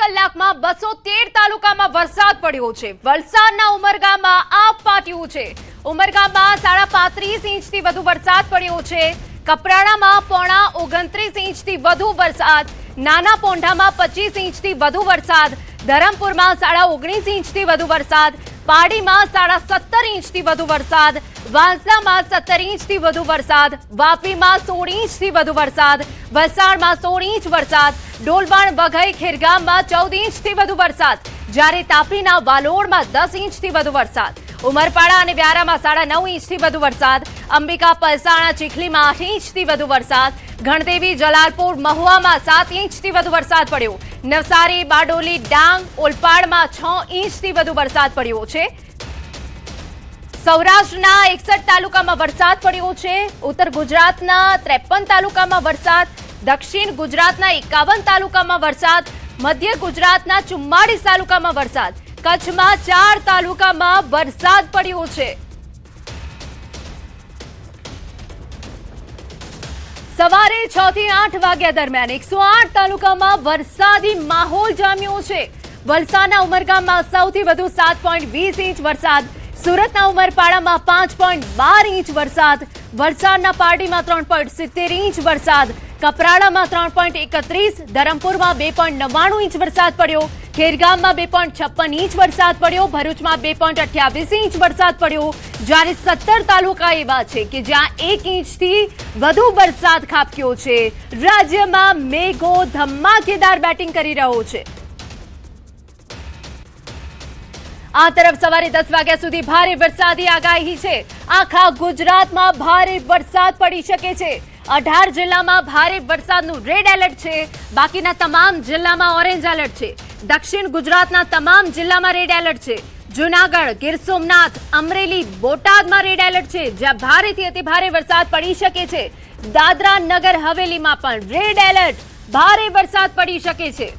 કલાકમાં 213 તાલુકામાં વરસાદ પડ્યો છે। વલસાડના ઉમરગામમાં આપ ફાટ્યું છે। ઉમરગામમાં 35.5 ઇંચથી વધુ વરસાદ પડ્યો છે। કપરાણામાં 29 ઇંચથી વધુ વરસાદ, નાના પોંઢામાં 25 ઇંચથી વધુ વરસાદ, ધરમપુરમાં 19.5 ઇંચથી વધુ વરસાદ, પાડીમાં 17.5 ઇંચથી વધુ વરસાદ, વાંસદામાં 17 ઇંચથી વધુ વરસાદ, વાપીમાં 16 ઇંચથી વધુ વરસાદ, વલસાડમાં 16 ઇંચ વરસાદ, ડોલવણ, વઘઈ, ખેરગામમાં 14 ઇંચથી વધુ વરસાદ, જ્યારે તાપીના વાલોડમાં 10 ઇંચથી વધુ વરસાદ, ઉમરપાડા અને વ્યારામાં 9.5 ઇંચથી વધુ વરસાદ, અંબિકા, પલસાણા, ચીખલીમાં 8 ઇંચથી વધુ વરસાદ, ગણદેવી, જલાલપુર, મહુવામાં 7 ઇંચથી વધુ વરસાદ પડ્યો, નવસારી, બારડોલી, ડાંગ, ઓલપાડમાં 6 ઇંચથી વધુ વરસાદ પડ્યો છે। સૌરાષ્ટ્રના 61 તાલુકામાં વરસાદ પડ્યો છે। ઉત્તર ગુજરાતના 53 તાલુકામાં વરસાદ, દક્ષિણ ગુજરાતના 51 તાલુકામાં વરસાદ, મધ્ય ગુજરાતના 44 તાલુકામાં વરસાદ, કચ્છમાં 4 તાલુકામાં વરસાદ પડ્યો છે। સવારે 6 થી 8 વાગ્યા દરમિયાન 108 તાલુકામાં વરસાદી માહોલ જામ્યો છે। વલસાડના ઉમરગામમાં સૌથી વધુ 7.20 ઇંચ વરસાદ, સુરતના ઉમરપાડામાં 5.12 ઇંચ વરસાદ, વલસાડના પારડીમાં 3.70 ઇંચ વરસાદ, કપરાડામાં 3.31, ધરમપુરમાં 2.99 ઇંચ વરસાદ પડ્યો, ખેરગામમાં 2.56 ઇંચ વરસાદ પડ્યો, ભરૂચમાં 2.28 ઇંચ વરસાદ પડ્યો, જ્યારે 17 તાલુકા એવા છે કે જ્યાં 1 ઇંચથી વધુ વરસાદ ખાબક્યો છે। રાજ્યમાં મેઘો ધમાકેદાર બેટિંગ કરી રહ્યો છે। આ તરફ સવારે 10 વાગ્યા સુધી ભારે વરસાદી આગાહી છે। આખા ગુજરાતમાં ભારે વરસાદ પડી શકે છે। 18 જિલ્લામાં ભારે વરસાદનું રેડ એલર્ટ છે, બાકીના તમામ જિલ્લામાં ઓરેન્જ એલર્ટ છે। દક્ષિણ ગુજરાતના તમામ જિલ્લામાં રેડ એલર્ટ છે। જૂનાગઢ, ગીર સોમનાથ, અમરેલી, બોટાદમાં રેડ એલર્ટ છે, જ્યાં ભારેથી અતિ ભારે વરસાદ પડી શકે છે। દાદરા નગર હવેલીમાં પણ રેડ એલર્ટ, ભારે વરસાદ પડી શકે છે।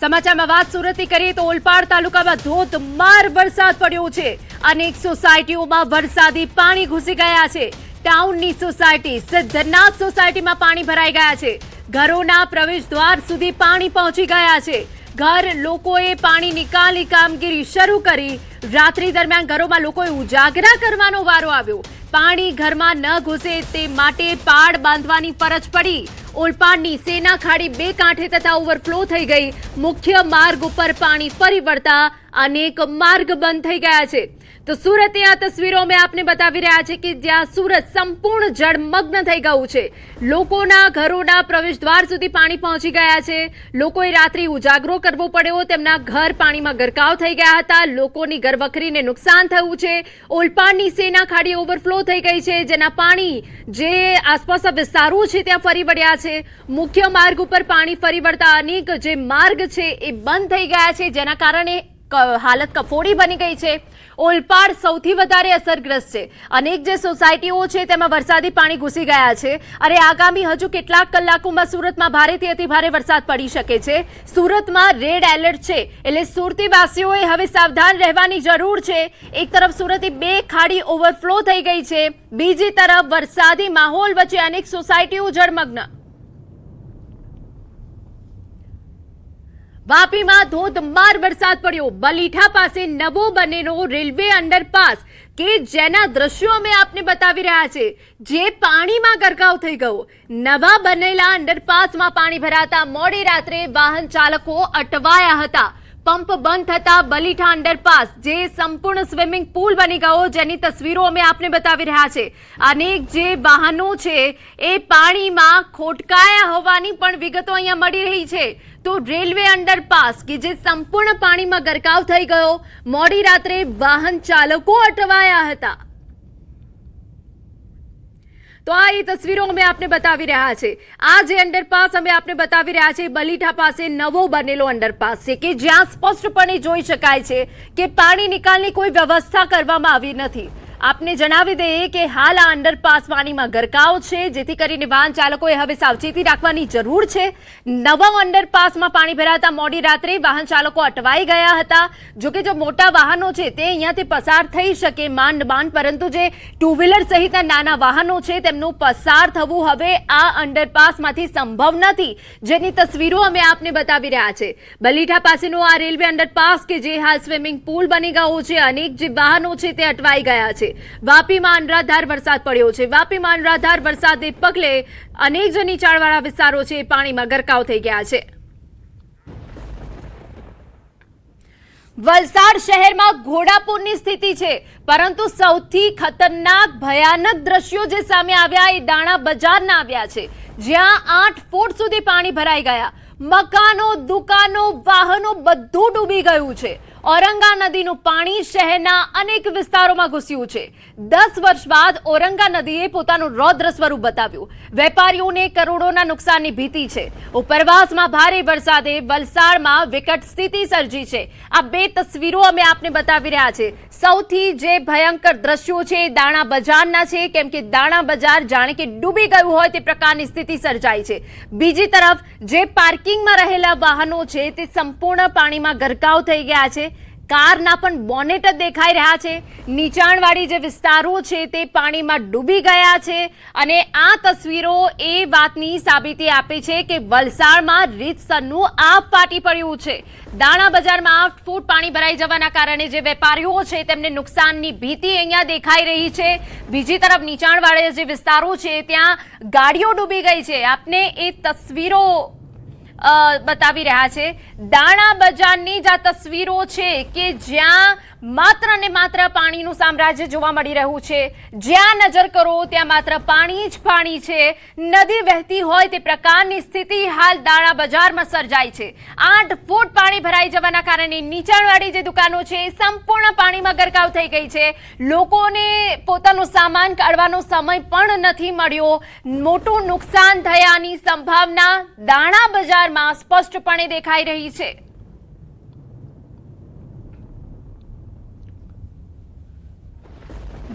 સમાચારમાં વાત સુરતની કરીએ તો ઓલપાડ તાલુકામાં ધોધમાર વરસાદ પડ્યો છે। અનેક સોસાયટીઓમાં વરસાદી પાણી ઘૂસી ગયા છે। ટાઉનની સોસાયટી, સિદ્ધનાથ સોસાયટીમાં પાણી ભરાઈ ગયા છે। ઘરોના પ્રવેશ દ્વાર સુધી પાણી પહોંચી ગયા છે। ઘર લોકોએ પાણી નિકાલની કામગીરી શરૂ કરી। રાત્રિ દરમિયાન ઘરોમાં લોકોએ ઉજાગરા કરવાનો વારો આવ્યો। પાણી ઘરમાં ન ઘૂસે તે માટે પાડ બાંધવાની ફરજ પડી। ઓલપાડની સેના ખાડી 2 કાંઠે તથા ઓવરફ્લો થઈ ગઈ। મુખ્ય માર્ગ ઉપર પાણી ફરી વળતા અનેક માર્ગ બંધ થઈ ગયા છે। તો સુરતની આ તસવીરો અમે આપને બતાવી રહ્યા છે કે જ્યાં સુરત સંપૂર્ણ જળમગ્ન થઈ ગયું છે। લોકોના ઘરોના પ્રવેશદ્વાર સુધી પાણી પહોંચી ગયા છે। લોકોએ રાત્રિ ઉજાગરો કરવો પડ્યો, તેમના ઘર પાણીમાં ગરકાવ થઈ ગયા હતા। લોકોની ઘરવખરીને નુકસાન થયું છે। ઓલપાડની સેના ખાડી ઓવરફ્લો થઈ ગઈ છે, જેના પાણી જે આસપાસના વિસ્તારો છે ત્યાં ફરી વળ્યા છે। મુખ્ય માર્ગ ઉપર પાણી ફરી વળતા અનેક જે માર્ગ છે એ બંધ થઈ ગયા છે, જેના કારણે હાલત કફોડી બની ગઈ છે। ઓલપાડ સૌથી વધારે અસરગ્રસ્ત છે। અનેક જે સોસાયટીઓ છે તેમાં વરસાદી પાણી ઘૂસી ગયા છે અને આગામી હજુ કેટલાક કલાકોમાં સુરતમાં ભારેથી અતિ ભારે વરસાદ પડી શકે છે। સુરતમાં રેડ એલર્ટ છે, એટલે સુરતીવાસીઓએ હવે સાવધાન રહેવાની જરૂર છે। એક તરફ સુરતની 2 ખાડી ઓવરફ્લો થઈ ગઈ છે, બીજી તરફ વરસાદી માહોલ વચ્ચે અનેક સોસાયટીઓ જળમગ્ન। વાપીમાં ધોધમાર વરસાદ પડ્યો। બલીઠા પાસે નવો બનેલો રેલવે અંડરપાસ કે જેના દ્રશ્યો અમે આપને બતાવી રહ્યા છે, જે પાણીમાં ગરકાવ થઈ ગયો। નવા બનેલા અંડરપાસમાં પાણી ભરાતા મોડી રાત્રે વાહન ચાલકો અટવાયા હતા। પંપ બંધ થતા બલીઠા અંડરપાસ જે સંપૂર્ણ સ્વિમિંગ પુલ બની ગયો, જેની તસવીરો અમે આપને બતાવી રહ્યા છે। અનેક જે વાહનો છે એ પાણીમાં ખોટકાયા હોવાની પણ વિગતો અહીંયા મળી રહી છે। તો રેલવે અંડરપાસ કે જે સંપૂર્ણ પાણીમાં ગરકાવ થઈ ગયો, મોડી રાત્રે વાહન ચાલકો અટવાયા હતા। તો આ એ તસવીરો અમે આપને બતાવી રહ્યા છે। આ જે અંડરપાસ અમે આપને બતાવી રહ્યા છે બલીઠા પાસે નવો બનેલો અંડરપાસ છે કે જ્યાં સ્પષ્ટપણે જોઈ શકાય છે કે પાણી નિકાલની કોઈ વ્યવસ્થા કરવામાં આવી નથી। આપને જણાવી દઈએ કે હાલ આ અંડરપાસ પાણીમાં ગરકાવ છે, જેથી કરીને વાહન ચાલકોએ હવે સાવચેતી રાખવાની જરૂર છે. નવા અંડરપાસમાં પાણી ભરાતા મોડી રાત્રે વાહન ચાલકો અટવાઈ ગયા હતા. જોકે જો મોટા વાહનો છે તે અહીંયાથી પસાર થઈ શકે માંડ, પરંતુ જે ટુ વ્હીલર સહિતના નાના વાહનો છે તેમનું પસાર થવું હવે આ અંડરપાસમાંથી સંભવ નથી, જેની તસવીરો અમે આપને બતાવી રહ્યા છે. બલીઠા પાસેનો આ રેલવે અંડરપાસ કે જે હાલ સ્વિમિંગ પુલ બની ગયો છે, અનેક જે વાહનો છે તે અટવાઈ ગયા છે. વાપીમાં અનરાધાર વરસાદ પડ્યો છે. વાપીમાં અનરાધાર વરસાદને પગલે અનેક જે નીચાણવાળા વિસ્તારો છે પાણીમાં ગરકાવ થઈ ગયા છે. વલસાડ શહેરમાં ઘોડાપૂરની સ્થિતિ છે, પરંતુ સૌથી ખતરનાક ભયાનક દ્રશ્યો જે સામે આવ્યા એ દાણા બજારના આવ્યા છે, જ્યાં 8 ફૂટ સુધી પાણી ભરાઈ ગયા. મકાનો, દુકાનો, વાહનો બધું ડૂબી ગયું છે. ઔરંગા નદીનું પાણી શહેરના અનેક વિસ્તારોમાં ઘૂસ્યું છે. 10 વર્ષ બાદ ઔરંગા નદીએ પોતાનું રૌદ્ર સ્વરૂપ બતાવ્યું. વેપારીઓને કરોડોના નુકસાનની ભીતિ છે. ઉપરવાસમાં ભારે વરસાદે વલસાડમાં વિકટ સ્થિતિ સર્જી છે. આ બે તસવીરો અમે આપને બતાવી રહ્યા છે. સૌથી જે ભયંકર દ્રશ્યો છે દાણા બજારના છે, કેમ કે દાણા બજાર જાણે કે ડૂબી ગયું હોય તે પ્રકારની સ્થિતિ સર્જાઈ છે. બીજી તરફ જે પાર્કિંગમાં રહેલા વાહનો છે તે સંપૂર્ણ પાણીમાં ગરકાવ થઈ ગયા છે. કારના પણ બોનેટ જ દેખાઈ રહ્યા છે. નીચાણવાળી જે વિસ્તારો છે તે પાણીમાં ડૂબી ગયા છે. અને આ તસવીરો એ વાતની સાબિતી આપે છે કે વલસાડમાં રીતસરનું આપ ફાટી પડ્યું છે. દાણા બજારમાં 8 ફૂટ પાણી ભરાઈ જવાના કારણે જે વેપારીઓ છે તેમને નુકસાનની ભીતિ અહીંયા દેખાઈ રહી છે. બીજી તરફ નીચાણવાળા જે વિસ્તારો છે ત્યાં ગાડીઓ ડૂબી ગઈ છે. આપને એ તસવીરો બતાવી રહ્યા છે. દાણા બજારની જ આ તસવીરો છે કે જ્યાં માત્ર ને માત્ર પાણીનું સામ્રાજ્ય જોવા મળી રહ્યું છે. જ્યાં નજર કરો ત્યાં માત્ર પાણી જ પાણી છે. નદી વહેતી હોય તે પ્રકારની સ્થિતિ હાલ દાણા બજારમાં સર્જાઈ છે. 8 ફૂટ પાણી ભરાઈ જવાના કારણે નીચાણવાળી જે દુકાનો છે સંપૂર્ણ પાણીમાં ગરકાવ થઈ ગઈ છે. લોકોને પોતાનો સામાન કાઢવાનો સમય પણ નથી મળ્યો. મોટું નુકસાન થયાની સંભાવના દાણા બજારમાં સ્પષ્ટપણે દેખાઈ રહી છે.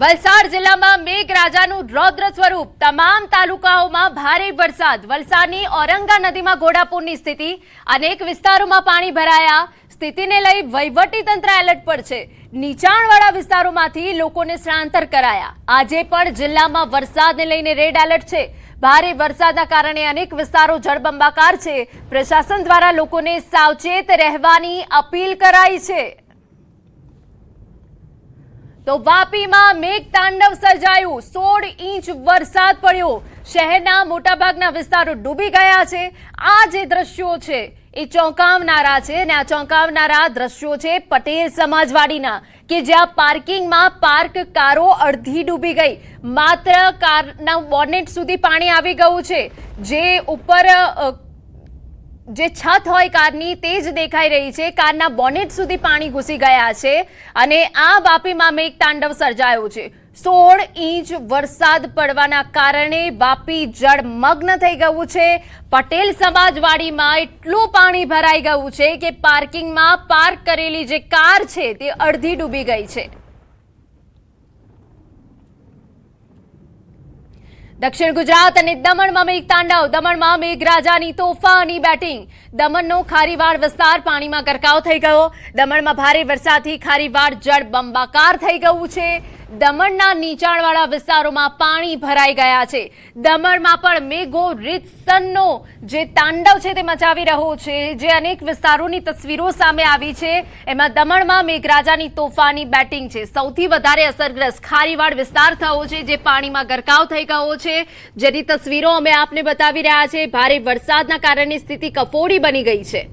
વલસાડ જિલ્લામાં મેઘરાજાનું રૌદ્ર સ્વરૂપ. તમામ તાલુકાઓમાં ભારે વરસાદ. વલસાડની ઔરંગા નદીમાં ઘોડાપૂરની સ્થિતિ. અનેક વિસ્તારોમાં પાણી ભરાયા. સ્થિતિને લઈ વહીવટીતંત્ર એલર્ટ પર છે. નીચાણવાળા વિસ્તારોમાંથી લોકોને સ્થળાંતર કરાયા. આજે પણ જિલ્લામાં વરસાદને લઈને રેડ એલર્ટ છે. ભારે વરસાદના કારણે અનેક વિસ્તારો જળબંબાકાર છે. પ્રશાસન દ્વારા લોકોને સાવચેત રહેવાની અપીલ કરાઈ છે. તો વાપીમાં મેઘતાંડવ સર્જાયું. 16 ઇંચ વરસાદ પડ્યો. શહેરના મોટાભાગના વિસ્તારો ડૂબી ગયા છે. આ જે દ્રશ્યો છે એ ચોંકાવનારા છે. અને આ ચોંકાવનારા દ્રશ્યો છે પટેલ સમાજવાડીના, કે જ્યાં પાર્કિંગમાં પાર્ક કારો અડધી ડૂબી ગઈ. માત્ર કારના બોનેટ સુધી પાણી આવી ગયું છે. જે ઉપર જે છત હોય કારની તે જ દેખાઈ રહી છે. કારના બોનેટ સુધી પાણી ઘૂસી ગયા છે. અને આ વાપીમાં મેઘતાંડવ સર્જાયો છે. 16 ઇંચ વરસાદ પડવાના કારણે વાપી જળમગ્ન થઈ ગયું છે. પટેલ સમાજવાડીમાં એટલું પાણી ભરાઈ ગયું છે કે પાર્કિંગમાં પાર્ક કરેલી જે કાર છે તે અડધી ડૂબી ગઈ છે. દક્ષિણ ગુજરાત અને દમણમાં મેઘતાંડવ. દમણમાં મેઘરાજાની તોફાની બેટિંગ. દમણનો ખારીવાડ વિસ્તાર પાણીમાં ગરકાવ થઈ ગયો. દમણમાં ભારે વરસાદથી ખારીવાડ જળબંબાકાર થઈ ગયું છે. દમણના નીચાણવાળા વિસ્તારોમાં પાણી ભરાઈ ગયા છે. દમણમાં પણ મેઘો રીતસરનો જે તાંડવ છે તે મચાવી રહ્યો છે. જે અનેક વિસ્તારોની તસવીરો સામે આવી છે એમાં દમણમાં મેઘરાજાની તોફાની બેટિંગ છે. સૌથી વધારે અસરગ્રસ્ત ખારીવાડ વિસ્તાર થયો છે, જે પાણીમાં ગરકાવ થઈ ગયો છે. જેની તસવીરો અમે આપને બતાવી રહ્યા છે. ભારે વરસાદના કારણે સ્થિતિ કફોડી બની ગઈ છે.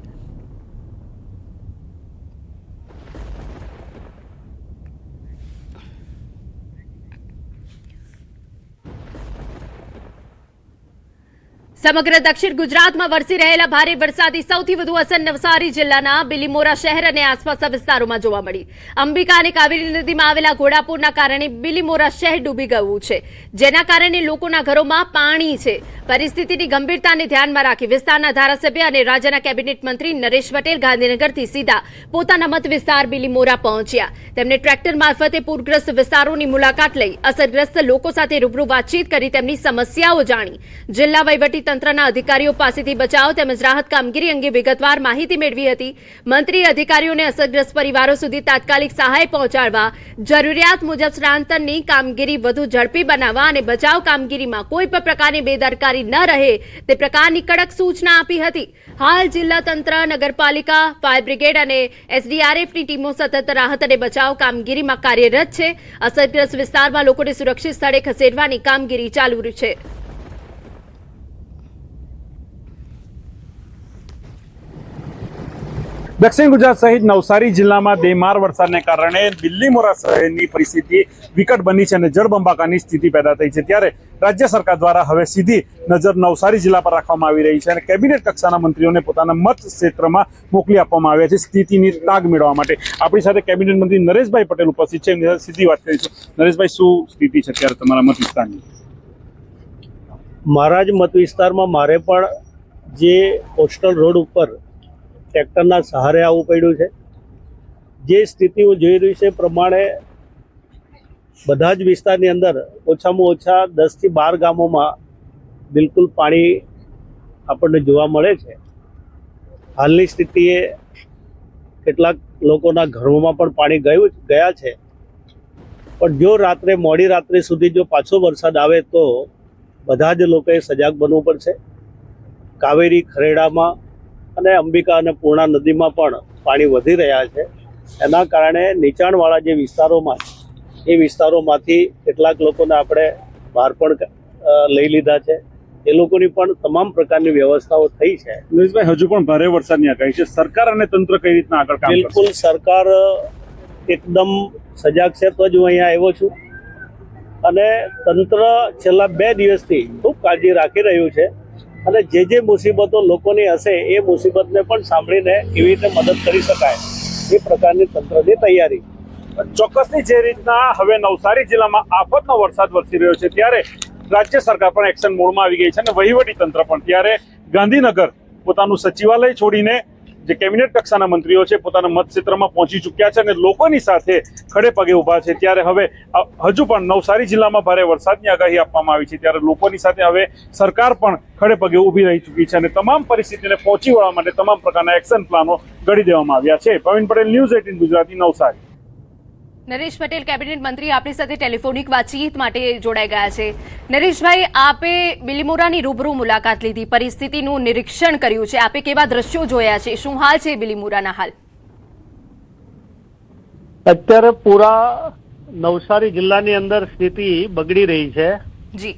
સમગ્ર દક્ષિણ ગુજરાતમાં વરસી રહેલા ભારે વરસાદની સૌથી વધુ અસર નવસારી જિલ્લાના બિલીમોરા શહેર અને આસપાસના વિસ્તારોમાં જોવા મળી. અંબિકા અને કાવેરી નદીમાં આવેલા ઘોડાપુરના કારણે બિલીમોરા શહેર ડૂબી ગયું છે, જેના કારણે લોકોના ઘરોમાં પાણી છે. પરિસ્થિતિની ગંભીરતાને ધ્યાનમાં રાખી વિસ્તારના ધારાસભ્ય અને રાજ્યના કેબિનેટ મંત્રી નરેશ પટેલ ગાંધીનગરથી સીધા પોતાના મત વિસ્તાર બિલીમોરા પહોંચ્યા. તેમણે ટ્રેક્ટર મારફતે પૂરગ્રસ્ત વિસ્તારોની મુલાકાત લઈ અસરગ્રસ્ત લોકો સાથે રૂબરૂ વાતચીત કરી તેમની સમસ્યાઓ જાણી. જિલ્લા વહીવટી તંત્રના અધિકારીઓ પાસેથી બચાવ તેમજ રાહત કામગીરી અંગે વિગતવાર માહિતી મેળવી હતી. મંત્રીએ અધિકારીઓને અસરગ્રસ્ત પરિવારો સુધી તાત્કાલિક સહાય પહોંચાડવા, જરૂરિયાત મુજબ સ્થળાંતરની કામગીરી વધુ ઝડપી બનાવવા અને બચાવ કામગીરીમાં કોઈ પણ પ્રકારની બેદરકારી ન રહે તે પ્રકારની કડક સૂચના આપી હતી. હાલ જિલ્લા તંત્ર, નગરપાલિકા, ફાયર બ્રિગેડ અને એસડીઆરએફની ટીમો સતત રાહત અને બચાવ કામગીરીમાં કાર્યરત છે. અસરગ્રસ્ત વિસ્તારમાં લોકોને સુરક્ષિત સ્થળે ખસેડવાની કામગીરી ચાલુ છે. દક્ષિણ ગુજરાત સહિત નવસારી જિલ્લામાં બેમાર વરસાદને કારણે બિલીમોરા શહેરની પરિસ્થિતિ વિકટ બની છે અને જળબંબાકારની સ્થિતિ પેદા થઈ છે. ત્યારે રાજ્ય સરકાર દ્વારા હવે સીધી નજર નવસારી જિલ્લા પર રાખવામાં આવી રહી છે અને કેબિનેટ કક્ષાના મંત્રીઓને પોતાના મત ક્ષેત્રમાં મોકલી આપવામાં આવ્યા છે સ્થિતિની તાગ મેળવવા માટે. આપણી સાથે કેબિનેટ મંત્રી નરેશભાઈ પટેલ ઉપસ્થિત છે. એમની સાથે સીધી વાત કરીશું. નરેશભાઈ, શું સ્થિતિ છે અત્યારે તમારા મત વિસ્તારની? મારા જ મત વિસ્તારમાં મારે પણ જે કોસ્ટલ રોડ ઉપર ટ્રેક્ટરના સહારે આવવું પડ્યું છે. જે સ્થિતિ હું જોઈ રહી છે પ્રમાણે બધા જ વિસ્તારની અંદર ઓછામાં ઓછા 10 થી 12 ગામોમાં બિલકુલ પાણી આપણને જોવા મળે છે. હાલની સ્થિતિએ કેટલાક લોકોના ઘરોમાં પણ પાણી ગયા છે. પણ જો મોડી રાત્રે સુધી જો પાછો વરસાદ આવે તો બધા જ લોકોએ સજાગ બનવું પડશે. કાવેરી, ખરેડામાં અને અંબિકા અને પૂર્ણા નદીમાં પણ પાણી વધી રહ્યા છે. એના કારણે નીચાણવાળા જે વિસ્તારોમાં એ વિસ્તારોમાંથી કેટલાક લોકોને આપણે બહાર પણ લઈ લીધા છે. એ લોકોની પણ તમામ પ્રકારની વ્યવસ્થાઓ થઈ છે. નરેશભાઈ, હજુ પણ ભારે વરસાદની આગાહી છે. સરકાર અને તંત્ર કઈ રીતના આગળ કામ કરશે? બિલકુલ સરકાર એકદમ સજાગ છે, તો જ હું અહીંયા આવ્યો છું. અને તંત્ર છેલ્લા 2 દિવસથી ખૂબ કાળજી રાખી રહ્યું છે અને જે મુસીબતો લોકોની હશે એ મુસીબતને પણ સાંભળીને કેવી રીતે મદદ કરી શકાય એ પ્રકારની તંત્રની તૈયારી. ચોક્કસની જે રીતના હવે નવસારી જિલ્લામાં આફતનો વરસાદ વરસી રહ્યો છે ત્યારે રાજ્ય સરકાર પણ એક્શન મોડમાં આવી ગઈ છે અને વહીવટી તંત્ર પણ. ત્યારે ગાંધીનગર પોતાનું સચિવાલય છોડીને જે કેબિનેટ કક્ષાના મંત્રીઓ છે પોતાના મત ક્ષેત્રમાં પહોંચી ચૂક્યા છે અને લોકોની સાથે ખડે પગે ઉભા છે. ત્યારે હવે હજુ પણ નવસારી જિલ્લામાં ભારે વરસાદની આગાહી આપવામાં આવી છે. ત્યારે લોકોની સાથે હવે સરકાર પણ ખડે પગે ઊભી રહી ચૂકી છે અને તમામ પરિસ્થિતિને પહોંચી વળવા માટે તમામ પ્રકારના એક્શન પ્લાનો ઘડી દેવામાં આવ્યા છે. પ્રવીણ પટેલ, ન્યૂઝ 18 ગુજરાતી, નવસારી. નરેશ પટેલ, કેબિનેટ મંત્રી, આપણી સાથે ટેલિફોનિક વાતચીત માટે જોડાઈ ગયા છે. નરેશભાઈ, આપે બિલીમોરાની રૂબરૂ મુલાકાત લીધી, પરિસ્થિતિનું નિરીક્ષણ કર્યું છે. આપે કેવા દ્રશ્યો જોયા છે? શું હાલ છે બિલીમોરાના હાલ? અત્યારે પૂરા નવસારી જિલ્લાની અંદર સ્થિતિ બગડી રહી છે. જી,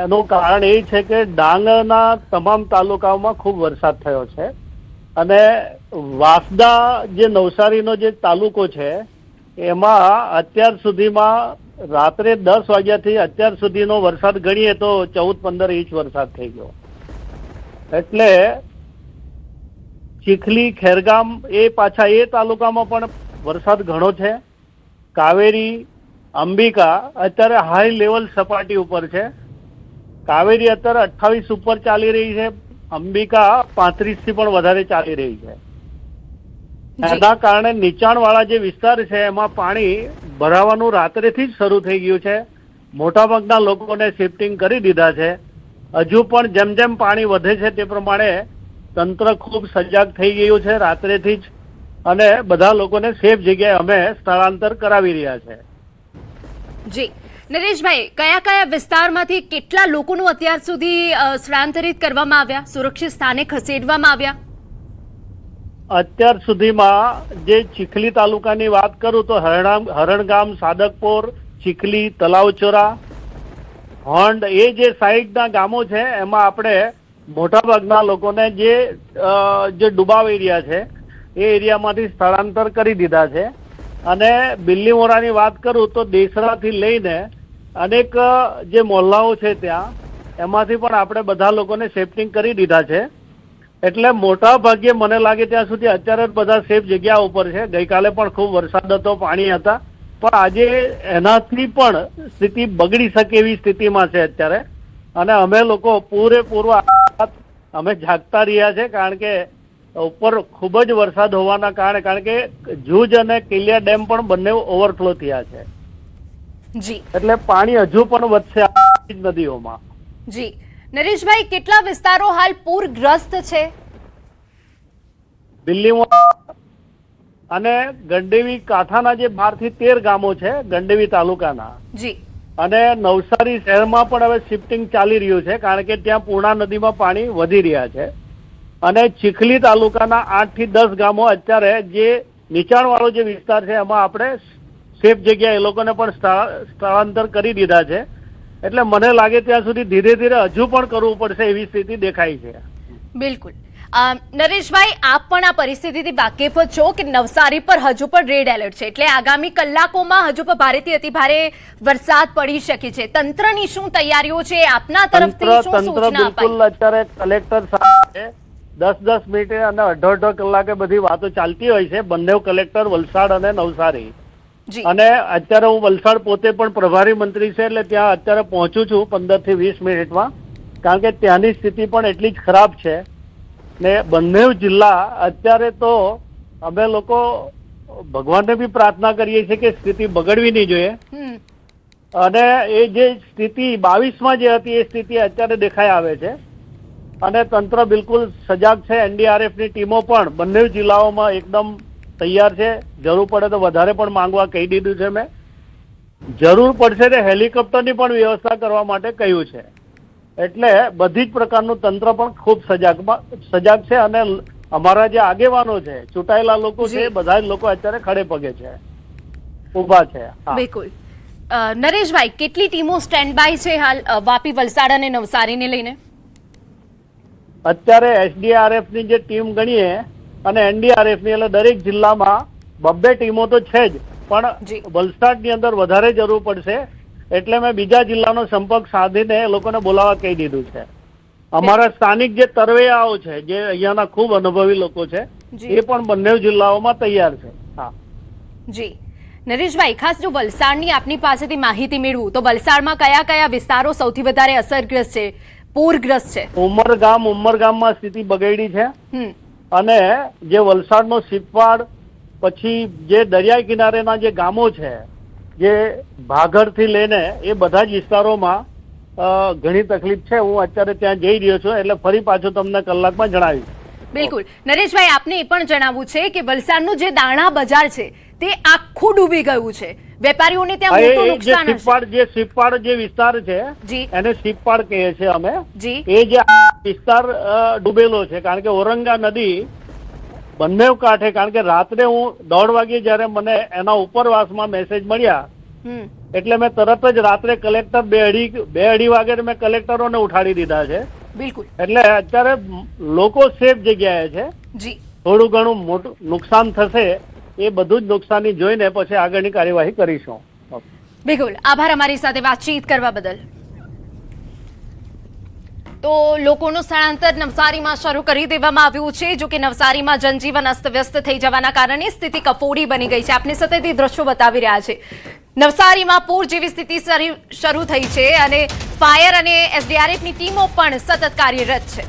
એનું કારણ એ છે કે ડાંગના તમામ તાલુકાઓમાં ખૂબ વરસાદ થયો છે અને વાસદા જે નવસારીનો જે તાલુકો છે એમાં અત્યાર સુધીમાં રાત્રે 10 વાગ્યાથી અત્યાર સુધીનો વરસાદ ગણીએ તો 14-15 ઇંચ વરસાદ થઈ ગયો. એટલે ચીખલી, ખેરગામ એ પાછા એ તાલુકામાં પણ વરસાદ ઘણો છે. કાવેરી, અંબિકા અત્યારે હાઈ લેવલ સપાટી ઉપર છે. કાવેરી અત્યારે 28 ઉપર ચાલી રહી છે. અંબિકા 35 થી પણ વધારે ચાલી રહી છે. એના કારણે નીચાણવાળા જે વિસ્તાર છે એમાં પાણી ભરાવાનું રાત્રેથી જ શરૂ થઈ ગયું છે. મોટાભાગના લોકોને શિફ્ટિંગ કરી દીધા છે. હજુ પણ જેમ જેમ પાણી વધે છે તે પ્રમાણે તંત્ર ખૂબ સજાગ થઈ ગયું છે રાત્રેથી જ અને બધા લોકોને સેફ જગ્યાએ અમે સ્થળાંતર કરાવી રહ્યા છે. જી નરેશભાઈ, કયા કયા વિસ્તારમાંથી કેટલા લોકોનું અત્યાર સુધી સ્થળાંતરિત કરવામાં આવ્યા, સુરક્ષિત સ્થાને ખસેડવામાં આવ્યા? અત્યાર સુધીમાં જે ચીખલી તાલુકાની વાત કરું તો હરણગામ, સાદકપોર, ચીખલી, તલાવચોરા, હોંડ એ જે સાઈડના ગામો છે એમાં આપણે મોટાભાગના લોકોને જે ડુબાવ એરિયા છે એ એરિયામાંથી સ્થળાંતર કરી દીધા છે. અને બિલીમોરાની વાત કરું તો દેસરાથી લઈને અનેક જે મોહલ્લાઓ છે ત્યાં એમાંથી પણ આપણે બધા લોકોને સેફ્ટિંગ કરી દીધા છે. એટલે મોટા ભાગે મને લાગે ત્યાં સુધી અત્યારે બધા સેફ જગ્યા ઉપર છે. ગઈકાલે પણ ખૂબ વરસાદ હતો, પાણી હતા, પણ આજે એનાથી પણ સ્થિતિ બગડી શકે એવી સ્થિતિમાં છે અત્યારે. અને અમે લોકો પૂરેપૂરો અમે જાગતા રહ્યા છે, કારણ કે ઉપર ખૂબ જ વરસાદ હોવાના કારણે, કારણ કે જૂજ અને કિલિયા ડેમ પણ બંને ઓવરફ્લો થયા છે. જી, એટલે પાણી હજુ પણ વધશે આ નદીઓમાં. જી નરેશભાઈ, કેટલા વિસ્તારો હાલ પૂરગ્રસ્ત છે? દિલ્હીમાં અને ગંડેવી કાંઠાના જે 12 થી 13 ગામો છે ગંડેવી તાલુકાના, જી, અને નવસારી શહેરમાં પણ હવે શિફ્ટિંગ ચાલી રહ્યું છે, કારણ કે ત્યાં પૂર્ણા નદીમાં પાણી વધી રહ્યા છે. અને ચીખલી તાલુકાના 8 થી 10 ગામો અત્યારે જે નીચાણવાળો જે વિસ્તાર છે એમાં આપણે સેફ જગ્યા એ લોકોને પણ સ્થળાંતર કરી દીધા છે. એટલે મને લાગે ત્યાં સુધી ધીરે ધીરે હજુ પણ કરવું પડશે એવી સ્થિતિ દેખાય છે. બિલકુલ. નરેશભાઈ, આપ પણ આ પરિસ્થિતિથી વાકેફ છો કે નવસારી પર હજુ પણ રેડ એલર્ટ છે, એટલે આગામી કલાકોમાં હજુ પણ ભારેથી અતિભારે વરસાદ પડી શકે છે. તંત્રની શું તૈયારીઓ છે? આપના તરફથી શું સૂચના અપાઈ? બિલકુલ અત્યારે કલેક્ટર સાથે 10-10 મિનિટે અને અડધો કલાકે બધી વાતો ચાલતી હોય છે, બંને કલેક્ટર વલસાડ અને નવસારી. અને અત્યારે હું વલસાડ પોતે પણ પ્રભારી મંત્રી છે, એટલે ત્યાં અત્યારે પહોંચું છું 15 થી 20 મિનિટમાં, કારણ કે ત્યાંની સ્થિતિ પણ એટલી જ ખરાબ છે. ને બંને જિલ્લા અત્યારે તો અમે લોકો ભગવાનને બી પ્રાર્થના કરીએ છીએ કે સ્થિતિ બગડવી નહીં જોઈએ. અને એ જે સ્થિતિ 22માં જે હતી એ સ્થિતિ અત્યારે દેખાઈ આવે છે. અને તંત્ર બિલકુલ સજાગ છે. NDRF ની ટીમો પણ બંને જિલ્લાઓમાં એકદમ તૈયાર છે. જરૂર પડે તો વધારે પણ માંગવા કહી દીધું છે મેં. જરૂર પડશે તો હેલિકોપ્ટરની પણ વ્યવસ્થા કરવા માટે કહ્યું છે. એટલે બધી જ પ્રકારનું તંત્ર પણ ખૂબ સજાગ છે. અને અમારા જે આગેવાનો છે, ચૂંટાયેલા લોકો છે, બધા જ લોકો અત્યારે ખડે પગે છે, ઉભા છે. બિલકુલ. નરેશભાઈ, કેટલી ટીમો સ્ટેન્ડ બાય છે હાલ વાપી, વલસાડ અને નવસારીને લઈને? અત્યારે SDRF ની જે ટીમ ગણીએ અને NDRF ની, એટલે દરેક જિલ્લામાં 2 ટીમો તો છે જ, પણ વલસાડની અંદર વધારે જરૂર પડશે. એટલે મેં બીજા જિલ્લાનો સંપર્ક સાધીને એ લોકોને બોલાવવા કહી દીધું છે. અમારા સ્થાનિક જે તરવૈયાઓ છે, જે અહીંયાના ખૂબ અનુભવી લોકો છે, એ પણ બંને જિલ્લાઓમાં તૈયાર છે. હા જી. નરેશભાઈ, ખાસ જો વલસાડની આપની પાસેથી માહિતી મેળવું તો વલસાડમાં કયા કયા વિસ્તારો સૌથી વધારે અસરગ્રસ્ત છે, પૂરગ્રસ્ત છે? ઉમરગામમાં સ્થિતિ બગડી છે. અને જે વલસાડનો સિપવાડ, પછી જે દરિયા કિનારેના જે ગામો છે, જે ભાગરથી લઈને એ બધા જ વિસ્તારોમાં ઘણી તકલીફ છે. હું અત્યારે ત્યાં જઈ રહ્યો છું, એટલે ફરી પાછું તમને કલાકમાં જણાવીશ. બિલકુલ. નરેશભાઈ, આપને એ પણ જણાવવું છે કે વલસાડનું જે દાણા બજાર છે તે આખું ડૂબી ગયું છે. વેપારીઓને ત્યાં મોટું નુકસાન હશે. સિપવાડ જે વિસ્તાર છે એને સિપવાડ કહીએ છીએ અમે. એ જે વિસ્તાર ડૂબેલો છે, કારણ કે ઓરંગા નદી બંને કાંઠે, કારણ કે રાત્રે હું 1:30 વાગે જયારે મને એના ઉપરવાસમાં મેસેજ મળ્યા, એટલે મેં તરત જ રાત્રે કલેક્ટર 2:30 વાગે મેં કલેક્ટરોને ઉઠાડી દીધા છે. બિલકુલ. એટલે અત્યારે લોકો સેફ જગ્યાએ છે. થોડું ઘણું મોટું નુકસાન થશે, એ બધું જ નુકસાની જોઈને પછી આગળની કાર્યવાહી કરીશું. બિલકુલ. આભાર અમારી સાથે વાતચીત કરવા બદલ. તો લોકોનું સ્થળાંતર નવસારીમાં શરૂ કરી દેવામાં આવ્યું છે. જો કે નવસારીમાં જનજીવન અસ્તવ્યસ્ત થઈ જવાના કારણે સ્થિતિ કફોડી બની ગઈ છે. આપની સાથે તે દ્રશ્યો બતાવી રહ્યા છે. નવસારીમાં પૂર જેવી સ્થિતિ શરૂ થઈ છે અને ફાયર અને SDRF ની ટીમો પણ સતત કાર્યરત છે.